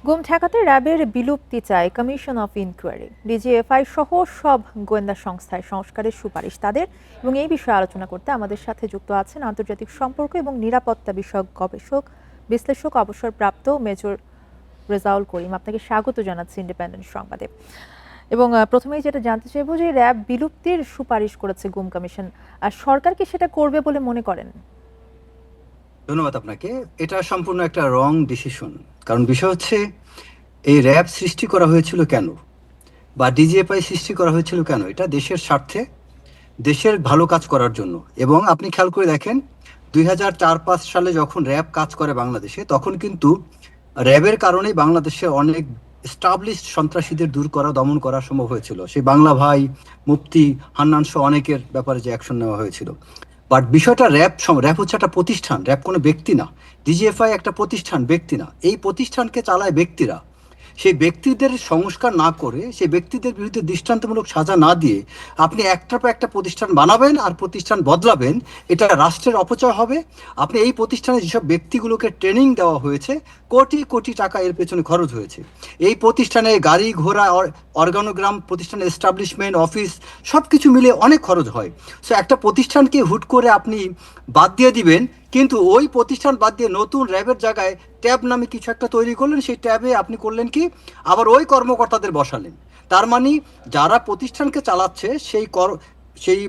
গুম ঠেকাতে র্যাবের বিলুপ্তি চায় কমিশন অফ ইনকোয়ারি। ডিজিএফআই সহ সব গোয়েন্দা সংস্থায় সংস্কারের সুপারিশ তাদের। এবং এই বিষয়ে আলোচনা করতে আমাদের সাথে যুক্ত আছেন আন্তর্জাতিক সম্পর্ক এবং নিরাপত্তা বিষয়ক গবেষক বিশ্লেষক অবসরপ্রাপ্ত মেজর রেজাউল করিম। আপনাকে স্বাগত জানাচ্ছি ইন্ডিপেন্ডেন্ট সংবাদে। এবং প্রথমেই যেটা জানতে চাইবো যে র্যাব বিলুপ্তির সুপারিশ করেছে গুম কমিশন, আর সরকার কি সেটা করবে বলে মনে করেন? ধন্যবাদ আপনাকে। এটা সম্পূর্ণ একটা রং ডিসিশন। কারণ বিষয় হচ্ছে, এই র্যাব সৃষ্টি করা হয়েছিল কেন, বা ডিজিএফআই সৃষ্টি করা হয়েছিল কেন? এটা দেশের স্বার্থে, দেশের ভালো কাজ করার জন্য। এবং আপনি খেয়াল করে দেখেন, 2004-05 সালে যখন র্যাব কাজ করে বাংলাদেশে, তখন কিন্তু র্যাবের কারণেই বাংলাদেশে অনেক এস্টাবলিশড সন্ত্রাসীদের দূর করা, দমন করা সম্ভব হয়েছিল। সেই বাংলা ভাই, মুফতি, হান্নান সহ অনেকের ব্যাপারে যে অ্যাকশন নেওয়া হয়েছিল। বাট বিষয়টা র্যাব হচ্ছে একটা প্রতিষ্ঠান, র্যাব কোনো ব্যক্তি না। ডিজিএফআই একটা প্রতিষ্ঠান, ব্যক্তি না। এই প্রতিষ্ঠানকে চালায় ব্যক্তিরা। সেই ব্যক্তিদের সংস্কার না করে, সেই ব্যক্তিদের বিরুদ্ধে দৃষ্টান্তমূলক সাজা না দিয়ে আপনি একটার পর একটা প্রতিষ্ঠান বানাবেন আর প্রতিষ্ঠান বদলাবেন, এটা রাষ্ট্রের অপচয় হবে। আপনি এই প্রতিষ্ঠানে যেসব ব্যক্তিগুলোকে ট্রেনিং দেওয়া হয়েছে, কোটি কোটি টাকা এর পেছনে খরচ হয়েছে। এই প্রতিষ্ঠানে গাড়ি ঘোড়া, অর্গানোগ্রাম, প্রতিষ্ঠানের এস্টাবলিশমেন্ট, অফিস, সব কিছু মিলে অনেক খরচ হয়। সো একটা প্রতিষ্ঠানকে হুট করে আপনি বাদ দিয়ে দিবেন, কিন্তু ওই প্রতিষ্ঠান বাদ দিয়ে নতুন র্যাবের জায়গায় ট্যাব নামে কিছু একটা তৈরি করলেন। সেই ট্যাবে আপনি করলেন কি, আবার ওই কর্মকর্তাদের বসালেন। তার মানে যারা প্রতিষ্ঠানকে চালাচ্ছে, সেই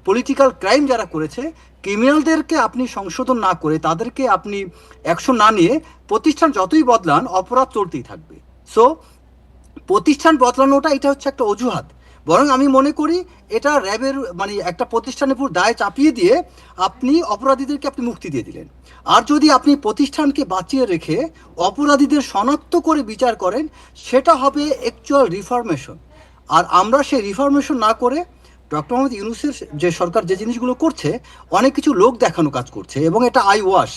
পলিটিক্যাল ক্রাইম যারা করেছে, ক্রিমিনালদেরকে আপনি সংশোধন না করে, তাদেরকে আপনি অ্যাকশন না নিয়ে, প্রতিষ্ঠান যতই বদলান অপরাধ চলতেই থাকবে। সো প্রতিষ্ঠান বদলানোটা এটা হচ্ছে একটা অজুহাত। বরং আমি মনে করি এটা র্যাবের, মানে একটা প্রতিষ্ঠানের উপর দায় চাপিয়ে দিয়ে আপনি অপরাধীদেরকে আপনি মুক্তি দিয়ে দিলেন। আর যদি আপনি প্রতিষ্ঠানকে বাঁচিয়ে রেখে অপরাধীদের শনাক্ত করে বিচার করেন, সেটা হবে অ্যাকচুয়াল রিফরমেশন। আর আমরা সেই রিফরমেশন না করে ডক্টর মোহাম্মদ ইউনূসের যে সরকার যে জিনিসগুলো করছে, অনেক কিছু লোক দেখানো কাজ করছে, এবং এটা আই ওয়াশ।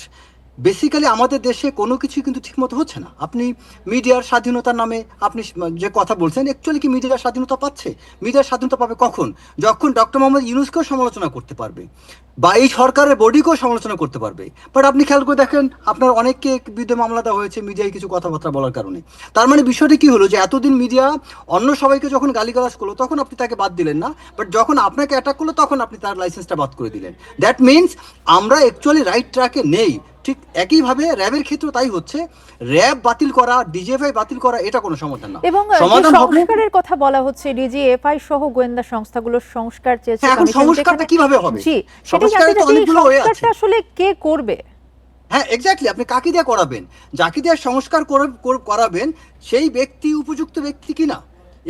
বেসিক্যালি আমাদের দেশে কোনো কিছুই কিন্তু ঠিকমতো হচ্ছে না। আপনি মিডিয়ার স্বাধীনতার নামে আপনি যে কথা বলছেন, অ্যাকচুয়ালি কি মিডিয়ার স্বাধীনতা পাচ্ছে? মিডিয়ার স্বাধীনতা পাবে কখন? যখন ডক্টর মোহাম্মদ ইউনূসকেও সমালোচনা করতে পারবে, বা এই সরকারের বডিকেও সমালোচনা করতে পারবে। বাট আপনি খেয়াল করে দেখেন, আপনার অনেককে বিরুদ্ধে মামলা দেওয়া হয়েছে মিডিয়ায় কিছু কথাবার্তা বলার কারণে। তার মানে বিষয়টা কি হলো, যে এতদিন মিডিয়া অন্য সবাইকে যখন গালিগালাজ করলো, তখন আপনি তাকে বাদ দিলেন না, বাট যখন আপনাকে অ্যাটাক করলো, তখন আপনি তার লাইসেন্সটা বাদ করে দিলেন। দ্যাট মিনস আমরা অ্যাকচুয়ালি রাইট ট্র্যাকে নেই। ঠিক একইভাবে র্যাবের ক্ষেত্রে তাই হচ্ছে। র্যাব বাতিল করা, ডিজিএফআই বাতিল করা, এটা কোনো সমাধান না। এবং যে সমাধান হবে, সংস্কারের কথা বলা হচ্ছে, ডিজিএফআই সহ গোয়েন্দা সংস্থাগুলোর সংস্কার চেয়েছে হ্যাঁ, এখন কমিশন, সংস্কারটা যেখানে কিভাবে হবে? জি সেটাই জানতে সংস্কারের তো চাচ্ছি, এই অনেকগুলো ওয়ে আছে। সংস্কারটা আসলে কে করবে? হ্যাঁ, এক্স্যাক্টলি। আপনি কাকে দিয়ে করাবেন? যাকে দিয়ে সংস্কার করাবেন, সেই ব্যক্তি উপযুক্ত ব্যক্তি কিনা,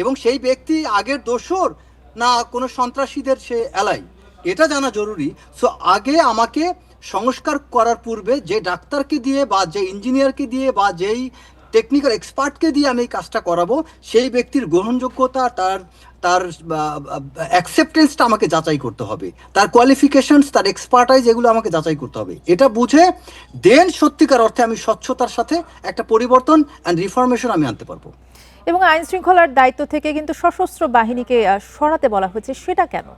এবং সেই ব্যক্তি আগের দোসর না কোনো সন্ত্রাসীদের সে এলাই, এটা জানা জরুরি। সো আগে আমাকে সংস্কার করার পূর্বে যে ডাক্তারকে দিয়ে, বা যে ইঞ্জিনিয়ারকে দিয়ে, বা যেই টেকনিক্যাল এক্সপার্টকে দিয়ে আমি এই কাজটা করাবো, সেই ব্যক্তির গ্রহণযোগ্যতা, তার তার অ্যাকসেপ্টেন্সটা আমাকে যাচাই করতে হবে। তার কোয়ালিফিকেশনস, তার এক্সপার্টাইজ, এগুলো আমাকে যাচাই করতে হবে। এটা বুঝে দেন সত্যিকার অর্থে আমি স্বচ্ছতার সাথে একটা পরিবর্তন অ্যান্ড রিফরমেশন আমি আনতে পারবো। এবং আইন শৃঙ্খলার দায়িত্ব থেকে কিন্তু সশস্ত্র বাহিনীকে সরাতে বলা হয়েছে, সেটা কেন?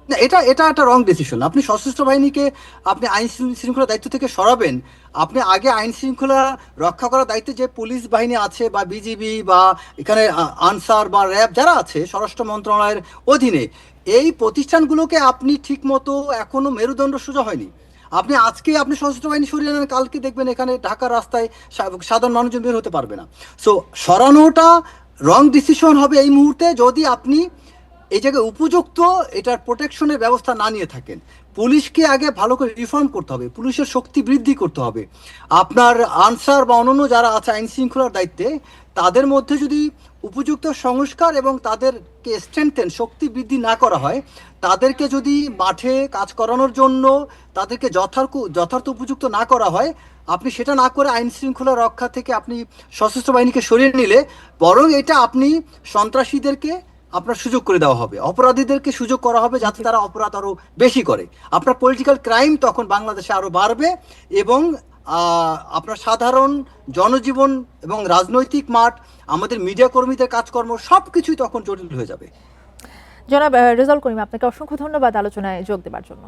না, এটা এটা একটা রং ডিসিশন। আপনি সশস্ত্র বাহিনীকে আপনি আইন শৃঙ্খলা দায়িত্ব থেকে সরাবেন। আপনি আগে আইন শৃঙ্খলা রক্ষা করার দায়িত্বে যে পুলিশ বাহিনী আছে, বা বিজিবি, বা এখানে আনসার বা র্যাব যারা আছে স্বরাষ্ট্র মন্ত্রণালয়ের অধীনে, এই প্রতিষ্ঠানগুলোকে আপনি ঠিক মতো এখনো মেরুদণ্ড সোজা হয়নি। আপনি সশস্ত্র বাহিনী সরিয়ে নেন, কালকে দেখবেন এখানে ঢাকার রাস্তায় সাধারণ মানুষজন বের হতে পারবে না। সো সরানোটা রং ডিসিশন হবে এই মুহূর্তে, যদি আপনি এই জায়গায় উপযুক্ত এটার প্রোটেকশনের ব্যবস্থা না নিয়ে থাকেন। পুলিশকে আগে ভালো করে রিফর্ম করতে হবে, পুলিশের শক্তি বৃদ্ধি করতে হবে। আপনার আনসার বা অন্যান্য যারা আছে আইন শৃঙ্খলার দায়িত্বে, তাদের মধ্যে যদি উপযুক্ত সংস্কার এবং তাদেরকে স্ট্রেংথেন, শক্তি বৃদ্ধি না করা হয়, তাদেরকে যদি মাঠে কাজ করানোর জন্য তাদেরকে যথার্থ উপযুক্ত না করা হয়, আপনি সেটা না করে আইন শৃঙ্খলা রক্ষা থেকে আপনি সশস্ত্র বাহিনীকে সরিয়ে নিলে, বরং এটা আপনি সন্ত্রাসীদেরকে আপনার সুযোগ করে দেওয়া হবে, অপরাধীদেরকে সুযোগ করা হবে যাতে তারা অপরাধ আরো বেশি করে। আপনার পলিটিক্যাল ক্রাইম তখন বাংলাদেশে আরো বাড়বে, এবং আপনার সাধারণ জনজীবন এবং রাজনৈতিক মাঠ, আমাদের মিডিয়া কর্মীদের কাজকর্ম, সবকিছুই তখন জটিল হয়ে যাবে। জনাব রেজাউল করিম, আপনাকে অসংখ্য ধন্যবাদ আলোচনায় যোগ দেওয়ার জন্য।